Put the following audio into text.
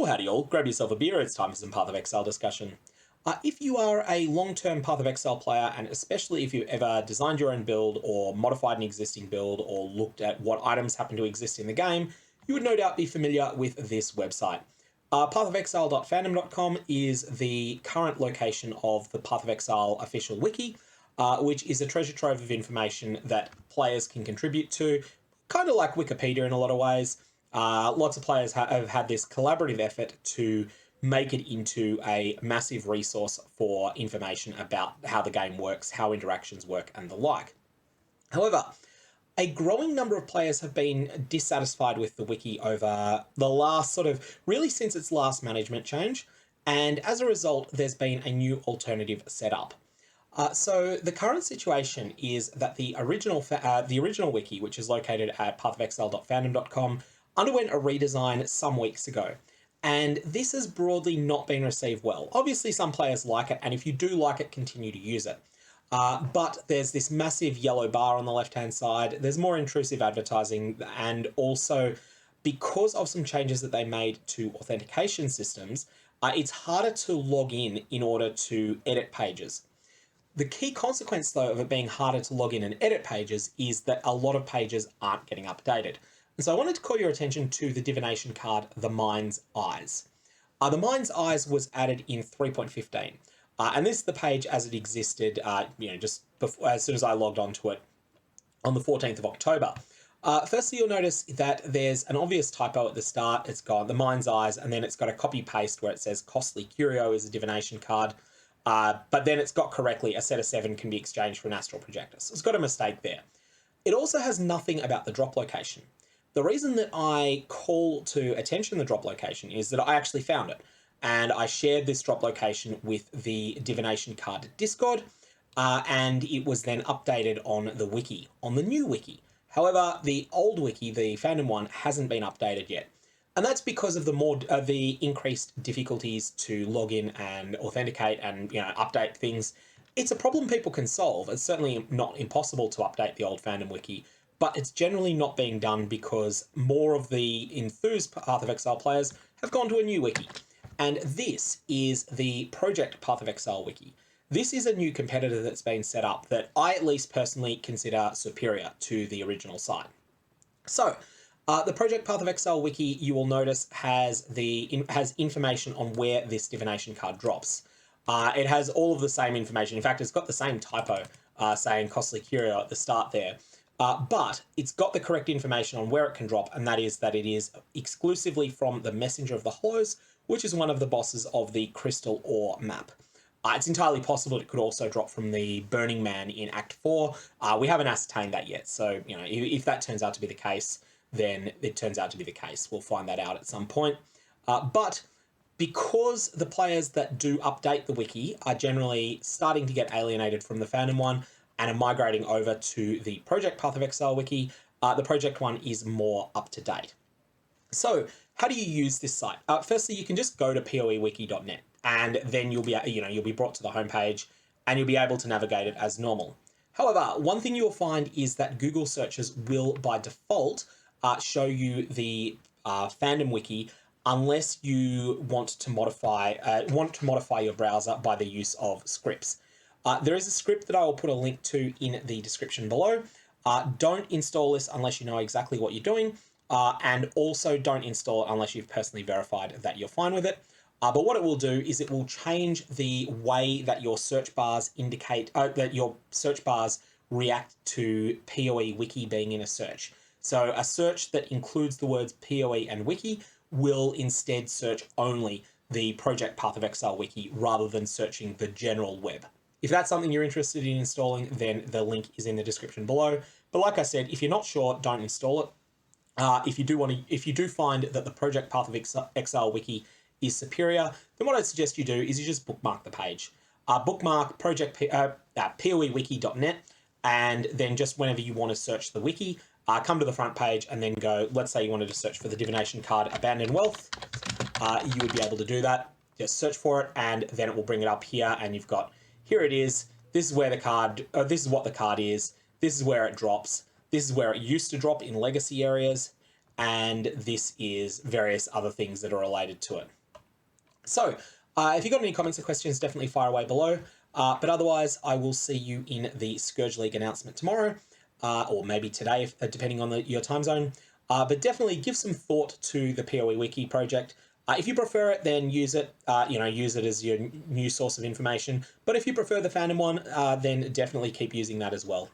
Well, howdy all, grab yourself a beer, it's time for some Path of Exile discussion. If you are a long-term Path of Exile player, and especially if you've ever designed your own build or modified an existing build or looked at what items happen to exist in the game, you would no doubt be familiar with this website. Pathofexile.fandom.com is the current location of the Path of Exile official wiki, which is a treasure trove of information that players can contribute to, kind of like Wikipedia in a lot of ways. Lots of players have had this collaborative effort to make it into a massive resource for information about how the game works, how interactions work, and the like. However, a growing number of players have been dissatisfied with the wiki over the last really since its last management change, and as a result, there's been a new alternative set up. So the current situation is that the original wiki, which is located at pathofexile.fandom.com, underwent a redesign some weeks ago, and this has broadly not been received well. Obviously, some players like it, and if you do like it, continue to use it. But there's this massive yellow bar on the left-hand side, there's more intrusive advertising, and also because of some changes that they made to authentication systems, it's harder to log in order to edit pages. The key consequence, though, of it being harder to log in and edit pages is that a lot of pages aren't getting updated. And so I wanted to call your attention to the divination card, the Mind's Eyes. The Mind's Eyes was added in 3.15. And this is the page as it existed, just before, as soon as I logged onto it on the 14th of October. Firstly, you'll notice that there's an obvious typo at the start. It's got the Mind's Eyes, and then it's got a copy-paste where it says Costly Curio is a divination card. But then it's got correctly a set of 7 can be exchanged for an astral projector. So it's got a mistake there. It also has nothing about the drop location. The reason that I call to attention the drop location is that I actually found it. And I shared this drop location with the divination card Discord, and it was then updated on the wiki, on the new wiki. However, the old wiki, the fandom one, hasn't been updated yet. And that's because of the increased difficulties to log in and authenticate and update things. It's a problem people can solve. It's certainly not impossible to update the old fandom wiki, but it's generally not being done because more of the enthused Path of Exile players have gone to a new wiki. And this is the Project Path of Exile wiki. This is a new competitor that's been set up that I at least personally consider superior to the original site. So, the Project Path of Exile wiki, you will notice, has information on where this divination card drops. It has all of the same information. In fact, it's got the same typo saying Costly Curio at the start there. But it's got the correct information on where it can drop, and that it is exclusively from the Messenger of the Hollows, which is one of the bosses of the Crystal Ore map. It's entirely possible it could also drop from the Burning Man in Act 4. We haven't ascertained that yet, so if that turns out to be the case, then it turns out to be the case. We'll find that out at some point. But because the players that do update the wiki are generally starting to get alienated from the fandom one and are migrating over to the Project Path of Exile wiki, the project one is more up to date. So how do you use this site? Firstly, you can just go to poewiki.net, and then you'll be brought to the homepage and you'll be able to navigate it as normal. However, one thing you'll find is that Google searches will by default show you the fandom wiki unless you want to modify your browser by the use of scripts. There is a script that I will put a link to in the description below. Don't install this unless you know exactly what you're doing, and also don't install it unless you've personally verified that you're fine with it. But what it will do is it will change the way that your search bars react to POE wiki being in a search. So a search that includes the words POE and wiki will instead search only the Project Path of Exile wiki rather than searching the general web. If that's something you're interested in installing, then the link is in the description below. But like I said, if you're not sure, don't install it. If you do find that the Project Path of Exile wiki is superior, then what I'd suggest you do is you just bookmark the page. Bookmark poewiki.net, and then just whenever you want to search the wiki, come to the front page and then go, let's say you wanted to search for the divination card Abandoned Wealth, you would be able to do that. Just search for it, and then it will bring it up here, and you've got, here it is, this is where the card, this is what the card is, this is where it drops, this is where it used to drop in legacy areas, and this is various other things that are related to it. So if you've got any comments or questions, definitely fire away below. But otherwise, I will see you in the Scourge League announcement tomorrow, or maybe today, depending on your time zone. But definitely give some thought to the POE Wiki project. If you prefer it, then use it. Use it as your new source of information. But if you prefer the fandom one, then definitely keep using that as well.